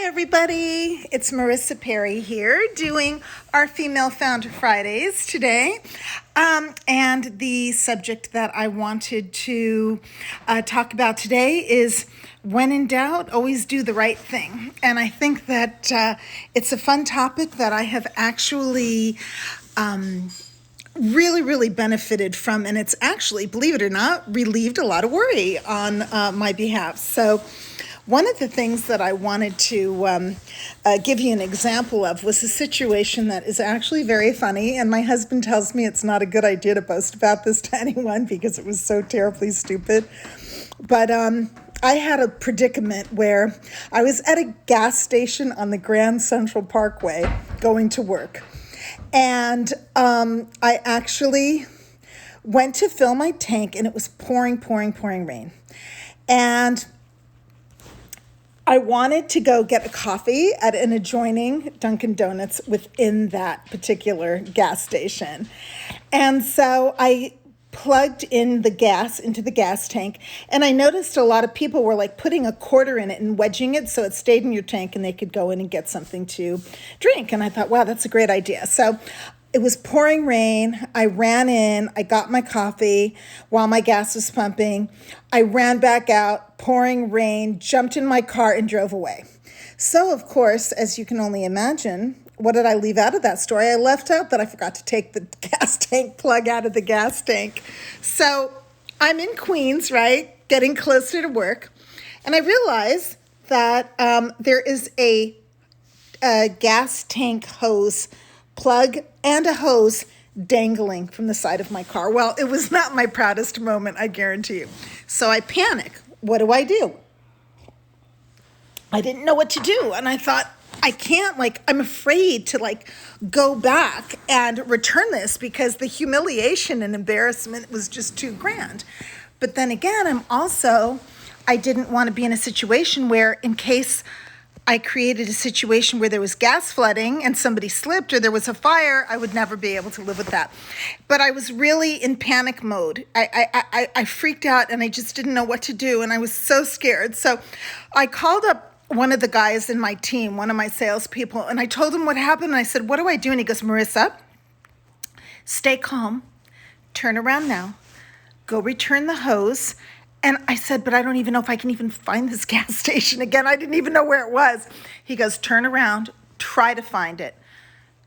everybody. It's Marisa Perry here doing our Female Founder Fridays today. And the subject that I wanted to talk about today is when in doubt, always do the right thing. And I think that it's a fun topic that I have actually really benefited from. And it's actually, believe it or not, relieved a lot of worry on my behalf. So one of the things that I wanted to give you an example of was a situation that is actually very funny, and my husband tells me it's not a good idea to boast about this to anyone because it was so terribly stupid. But I had a predicament where I was at a gas station on the Grand Central Parkway going to work, and I actually went to fill my tank, and it was pouring rain. And I wanted to go get a coffee at an adjoining Dunkin' Donuts within that particular gas station. And so I plugged in the gas into the gas tank, and I noticed a lot of people were like putting a quarter in it and wedging it so it stayed in your tank and they could go in and get something to drink. And I thought, wow, that's a great idea. So it was pouring rain. I ran in, I got my coffee while my gas was pumping. I ran back out, pouring rain, jumped in my car and drove away. So of course, as you can only imagine, what did I leave out of that story? I left out that I forgot to take the gas tank plug out of the gas tank. So I'm in Queens, right? Getting closer to work. And I realize that there is a gas tank hose plug and a hose dangling from the side of my car. Well, it was not my proudest moment, I guarantee you. So I panic. What do? I didn't know what to do. And I thought, I can't, I'm afraid to go back and return this because the humiliation and embarrassment was just too grand. But then again, I didn't want to be in a situation where in case I created a situation where there was gas flooding and somebody slipped or there was a fire, I would never be able to live with that. But I was really in panic mode. I freaked out and I just didn't know what to do, and I was so scared. So I called up one of the guys in my team, one of my salespeople, and I told him what happened. And I said, what do I do? And he goes, Marisa, stay calm, turn around now, go return the hose. And I said, but I don't even know if I can even find this gas station again. I didn't even know where it was. He goes, turn around, try to find it,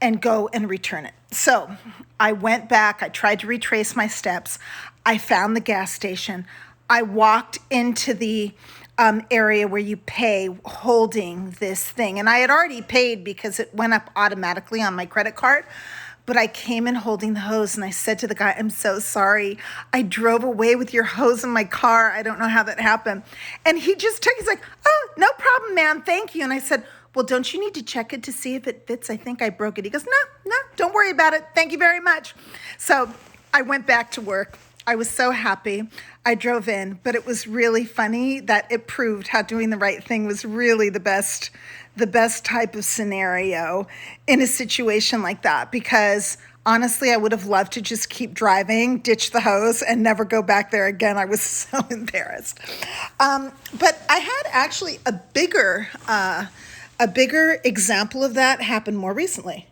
and go and return it. So I went back. I tried to retrace my steps. I found the gas station. I walked into the area where you pay holding this thing. And I had already paid because it went up automatically on my credit card. But I came in holding the hose, and I said to the guy, I'm so sorry. I drove away with your hose in my car. I don't know how that happened. And he's like, oh, no problem, ma'am. Thank you. And I said, well, don't you need to check it to see if it fits? I think I broke it. He goes, no, don't worry about it. Thank you very much. So I went back to work. I was so happy. I drove in, but it was really funny that it proved how doing the right thing was really the best type of scenario in a situation like that, because honestly, I would have loved to just keep driving, ditch the hose, and never go back there again. I was so embarrassed. But I had actually a bigger example of that happen more recently.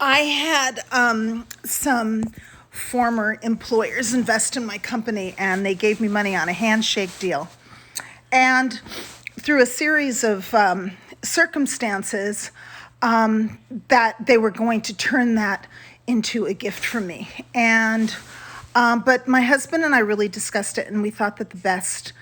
I had some former employers invest in my company, and they gave me money on a handshake deal. And through a series of circumstances, that they were going to turn that into a gift for me. And but my husband and I really discussed it, and we thought that the best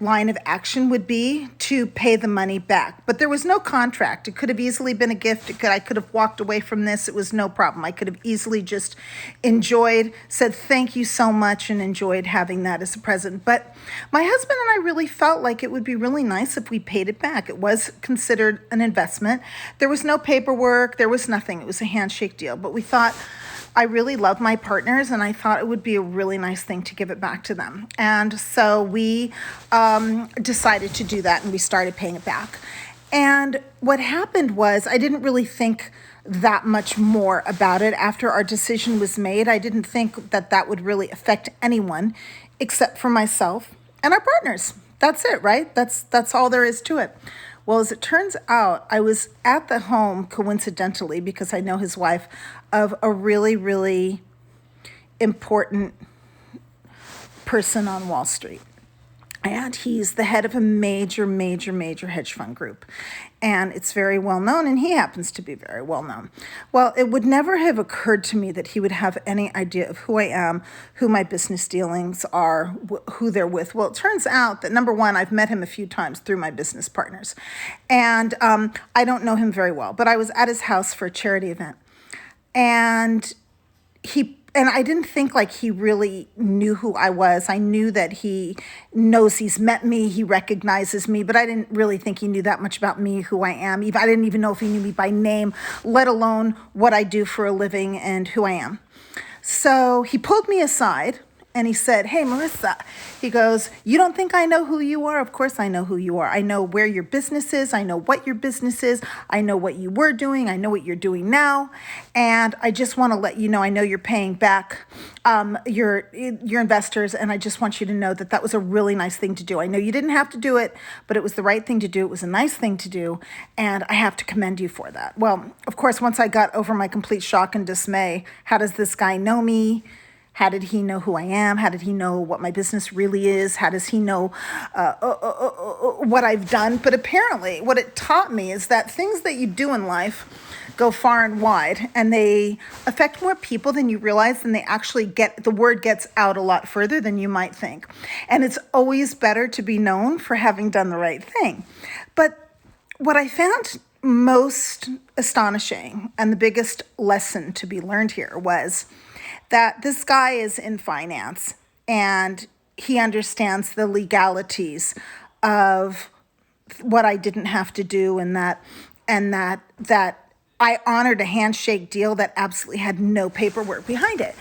line of action would be to pay the money back. But there was no contract. It could have easily been a gift. I could have walked away from this. It was no problem. I could have easily just said thank you so much, and enjoyed having that as a present. But my husband and I really felt like it would be really nice if we paid it back. It was considered an investment. There was no paperwork. There was nothing. It was a handshake deal. But we thought, I really love my partners, and I thought it would be a really nice thing to give it back to them. And so we decided to do that, and we started paying it back. And what happened was I didn't really think that much more about it after our decision was made. I didn't think that would really affect anyone except for myself and our partners. That's it, right? That's all there is to it. Well, as it turns out, I was at the home coincidentally because I know his wife of a really, really important person on Wall Street. And he's the head of a major, major, major hedge fund group. And it's very well known, and he happens to be very well known. Well, it would never have occurred to me that he would have any idea of who I am, who my business dealings are, who they're with. Well, it turns out that, number one, I've met him a few times through my business partners. And I don't know him very well, but I was at his house for a charity event. And I didn't think like he really knew who I was. I knew that he knows he's met me, he recognizes me, but I didn't really think he knew that much about me, who I am. I didn't even know if he knew me by name, let alone what I do for a living and who I am. So he pulled me aside and he said, "Hey, Marisa," he goes, "you don't think I know who you are? Of course I know who you are. I know where your business is. I know what your business is. I know what you were doing. I know what you're doing now. And I just want to let you know, I know you're paying back your investors, and I just want you to know that that was a really nice thing to do. I know you didn't have to do it, but it was the right thing to do. It was a nice thing to do, and I have to commend you for that." Well, of course, once I got over my complete shock and dismay, how does this guy know me? How did he know who I am? How did he know what my business really is? How does he know what I've done? But apparently, what it taught me is that things that you do in life go far and wide, and they affect more people than you realize, and they actually the word gets out a lot further than you might think. And it's always better to be known for having done the right thing. But what I found most astonishing and the biggest lesson to be learned here was that this guy is in finance and he understands the legalities of what I didn't have to do, and that I honored a handshake deal that absolutely had no paperwork behind it.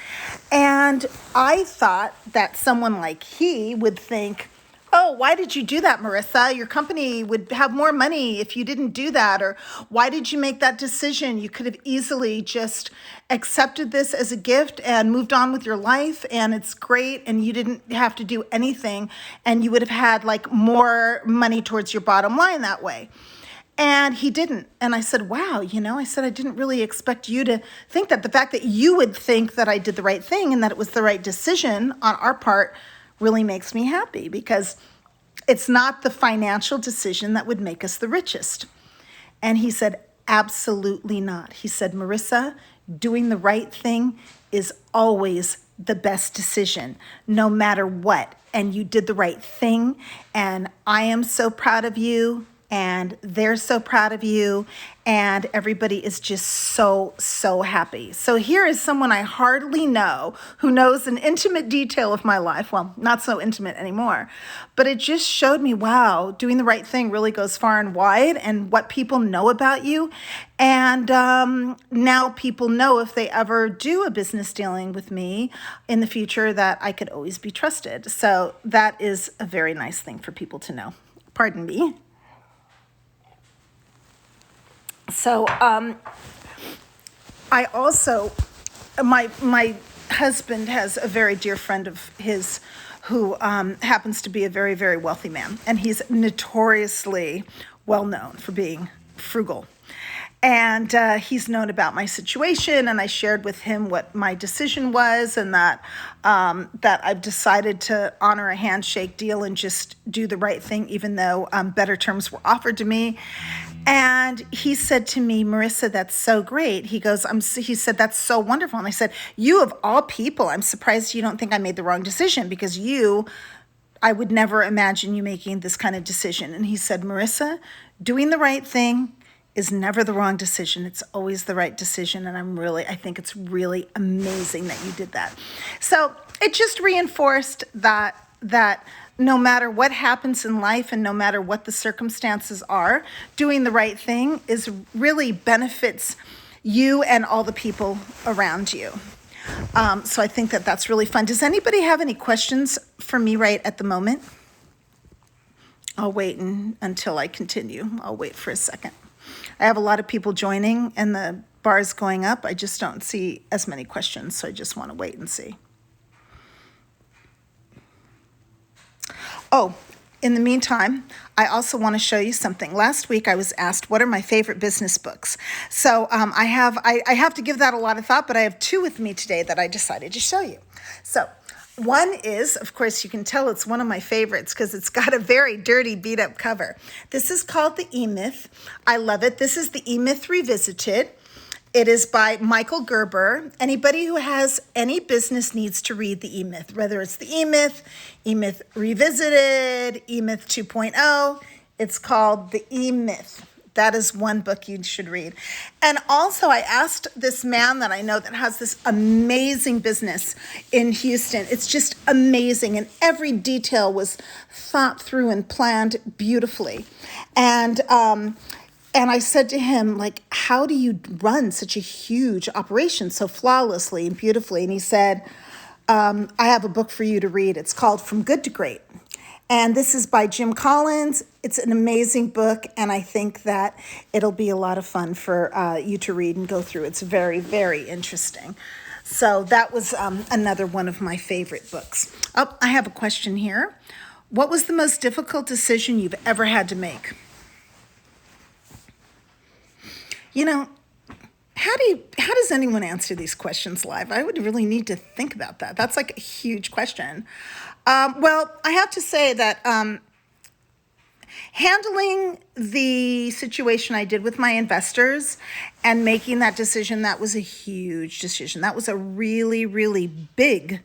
And I thought that someone like he would think, "Oh, why did you do that, Marisa? Your company would have more money if you didn't do that." Or, "Why did you make that decision? You could have easily just accepted this as a gift and moved on with your life, and it's great, and you didn't have to do anything, and you would have had like more money towards your bottom line that way." And he didn't. And I said, "Wow, I said, I didn't really expect you to think that. The fact that you would think that I did the right thing and that it was the right decision on our part really makes me happy, because it's not the financial decision that would make us the richest." And he said, "Absolutely not." He said, "Marisa, doing the right thing is always the best decision, no matter what. And you did the right thing. And I am so proud of you. And they're so proud of you, and everybody is just so, so happy." So here is someone I hardly know who knows an intimate detail of my life. Well, not so intimate anymore, but it just showed me, wow, doing the right thing really goes far and wide, and what people know about you. And now people know if they ever do a business dealing with me in the future that I could always be trusted. So that is a very nice thing for people to know. Pardon me. So I also, my husband has a very dear friend of his who happens to be a very, very wealthy man. And he's notoriously well known for being frugal. And he's known about my situation, and I shared with him what my decision was, and that I've decided to honor a handshake deal and just do the right thing, even though better terms were offered to me. And he said to me, "Marisa, that's so great." He goes, he said, "That's so wonderful." And I said, "You of all people, I'm surprised you don't think I made the wrong decision, because I would never imagine you making this kind of decision." And he said, "Marisa, doing the right thing is never the wrong decision. It's always the right decision. And I think it's really amazing that you did that." So it just reinforced that no matter what happens in life and no matter what the circumstances are, doing the right thing really benefits you and all the people around you. So I think that that's really fun. Does anybody have any questions for me right at the moment? I'll wait until I continue. I'll wait for a second. I have a lot of people joining and the bar is going up. I just don't see as many questions, so I just want to wait and see. Oh, in the meantime, I also want to show you something. Last week, I was asked, what are my favorite business books? So I have to give that a lot of thought, but I have two with me today that I decided to show you. So one is, of course, you can tell it's one of my favorites because it's got a very dirty, beat-up cover. This is called The E-Myth. I love it. This is The E-Myth Revisited. It is by Michael Gerber. Anybody who has any business needs to read the E-Myth, whether it's the E-Myth, E-Myth Revisited, E-Myth 2.0. It's called the E-Myth. That is one book you should read. And also, I asked this man that I know that has this amazing business in Houston. It's just amazing. And every detail was thought through and planned beautifully. And I said to him, like, how do you run such a huge operation so flawlessly and beautifully? And he said, I have a book for you to read. It's called From Good to Great. And this is by Jim Collins. It's an amazing book, and I think that it'll be a lot of fun for you to read and go through. It's very, very interesting. So that was another one of my favorite books. Oh, I have a question here. What was the most difficult decision you've ever had to make? You know, how does anyone answer these questions live? I would really need to think about that. That's like a huge question. Well, I have to say that handling the situation I did with my investors and making that decision, that was a huge decision. That was a really, really big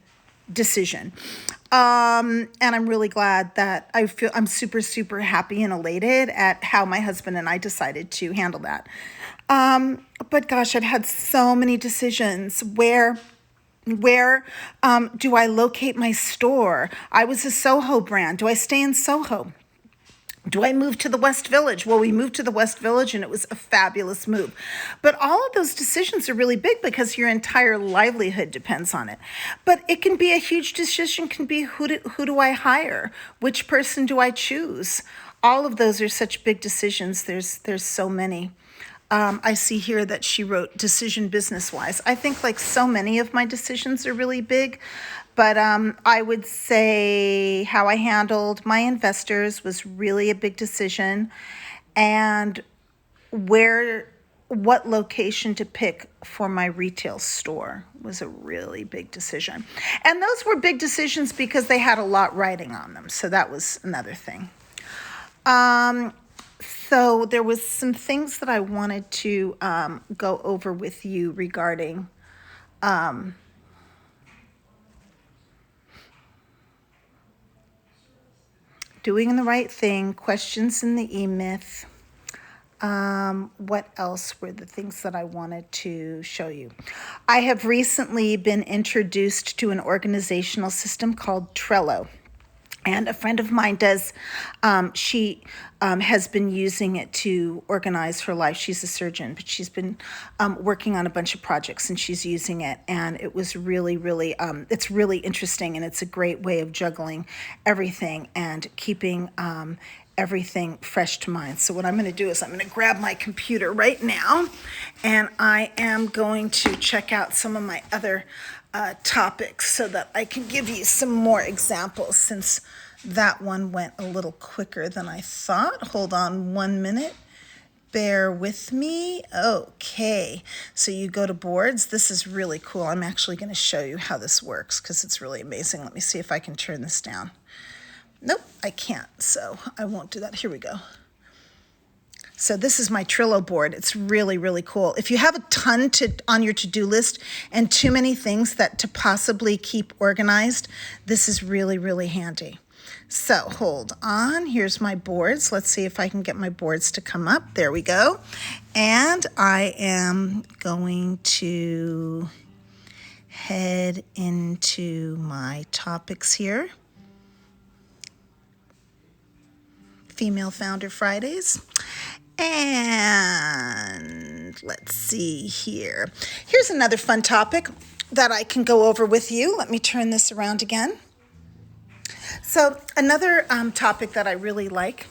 decision. And I'm really glad that I'm super, super happy and elated at how my husband and I decided to handle that. But gosh, I've had so many decisions where do I locate my store? I was a Soho brand. Do I stay in Soho? Do I move to the West Village? Well, we moved to the West Village and it was a fabulous move. But all of those decisions are really big because your entire livelihood depends on it. But it can be a huge decision, can be who do I hire? Which person do I choose? All of those are such big decisions. There's so many. I see here that she wrote decision business-wise. I think like so many of my decisions are really big, but I would say how I handled my investors was really a big decision, and what location to pick for my retail store was a really big decision. And those were big decisions because they had a lot riding on them, so that was another thing. So there was some things that I wanted to go over with you regarding doing the right thing, questions in the E-Myth. What else were the things that I wanted to show you? I have recently been introduced to an organizational system called Trello. And a friend of mine she has been using it to organize her life. She's a surgeon, but she's been working on a bunch of projects and she's using it. And it was really, really, it's really interesting, and it's a great way of juggling everything and keeping everything fresh to mind. So what I'm going to do is I'm going to grab my computer right now, and I am going to check out some of my other topics so that I can give you some more examples, since that one went a little quicker than I thought. Hold on 1 minute. Bear with me. Okay, so you go to boards. This is really cool. I'm actually going to show you how this works because it's really amazing. Let me see if I can turn this down. Nope, I can't, so I won't do that. Here we go. So this is my Trello board. It's really, really cool. If you have a ton on your to-do list and too many things to possibly keep organized, this is really, really handy. So hold on. Here's my boards. Let's see if I can get my boards to come up. There we go. And I am going to head into my topics here. Female Founder Fridays. And let's see here. Here's another fun topic that I can go over with you. Let me turn this around again. So another topic that I really like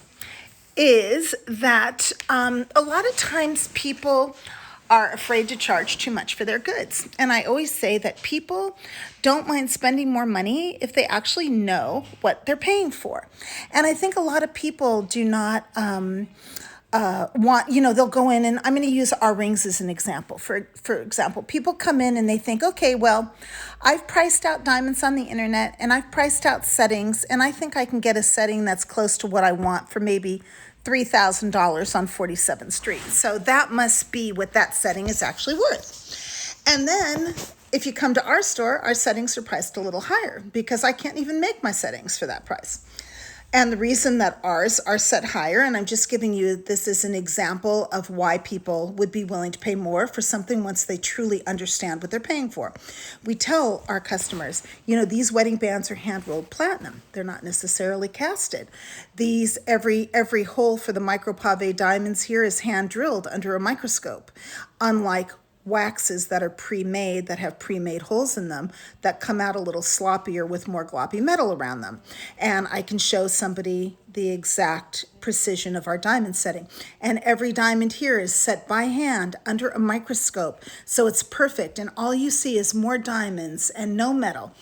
is that a lot of times people are afraid to charge too much for their goods. And I always say that people don't mind spending more money if they actually know what they're paying for. And I think a lot of people do not they'll go in, and I'm going to use our rings as an example. For example, people come in and they think, okay, well, I've priced out diamonds on the internet and I've priced out settings, and I think I can get a setting that's close to what I want for maybe $3,000 on 47th Street. So that must be what that setting is actually worth. And then if you come to our store, our settings are priced a little higher because I can't even make my settings for that price. And the reason that ours are set higher, and I'm just giving you this as an example of why people would be willing to pay more for something once they truly understand what they're paying for. We tell our customers, these wedding bands are hand-rolled platinum. They're not necessarily casted. These, every hole for the micro pave diamonds here is hand-drilled under a microscope, unlike waxes that are pre-made, that have pre-made holes in them, that come out a little sloppier with more gloppy metal around them. And I can show somebody the exact precision of our diamond setting. And every diamond here is set by hand under a microscope, so it's perfect. And all you see is more diamonds and no metal.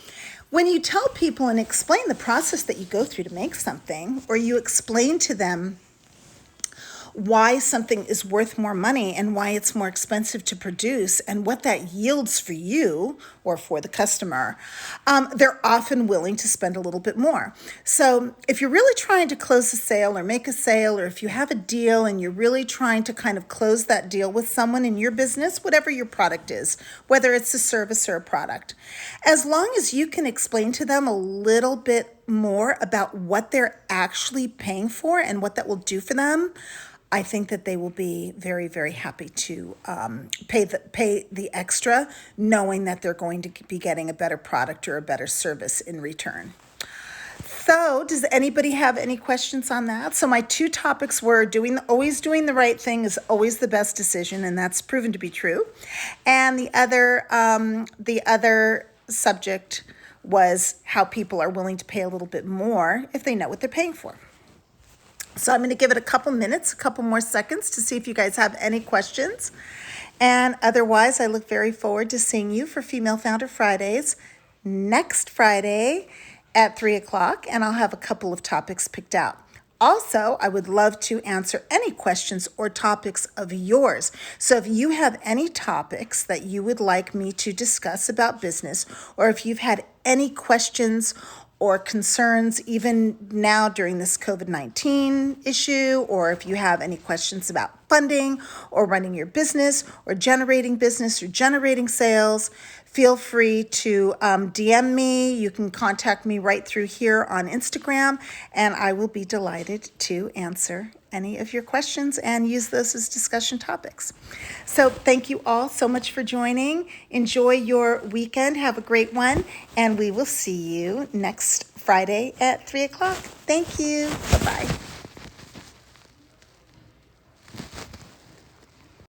When you tell people and explain the process that you go through to make something, or you explain to them why something is worth more money and why it's more expensive to produce and what that yields for you or for the customer, they're often willing to spend a little bit more. So if you're really trying to close a sale or make a sale, or if you have a deal and you're really trying to kind of close that deal with someone in your business, whatever your product is, whether it's a service or a product, as long as you can explain to them a little bit more about what they're actually paying for and what that will do for them, I think that they will be very, very happy to pay the extra, knowing that they're going to be getting a better product or a better service in return. So does anybody have any questions on that? So my two topics were always doing the right thing is always the best decision, and that's proven to be true. And the other subject was how people are willing to pay a little bit more if they know what they're paying for. So I'm going to give it a couple minutes, a couple more seconds to see if you guys have any questions. And otherwise, I look very forward to seeing you for Female Founder Fridays next Friday at 3 o'clock, and I'll have a couple of topics picked out. Also, I would love to answer any questions or topics of yours. So if you have any topics that you would like me to discuss about business, or if you've had any questions or concerns even now during this COVID-19 issue, or if you have any questions about funding or running your business or generating sales, feel free to DM me. You can contact me right through here on Instagram, and I will be delighted to answer any of your questions and use those as discussion topics. So thank you all so much for joining. Enjoy your weekend. Have a great one, and we will see you next Friday at 3 o'clock. Thank you. Bye-bye.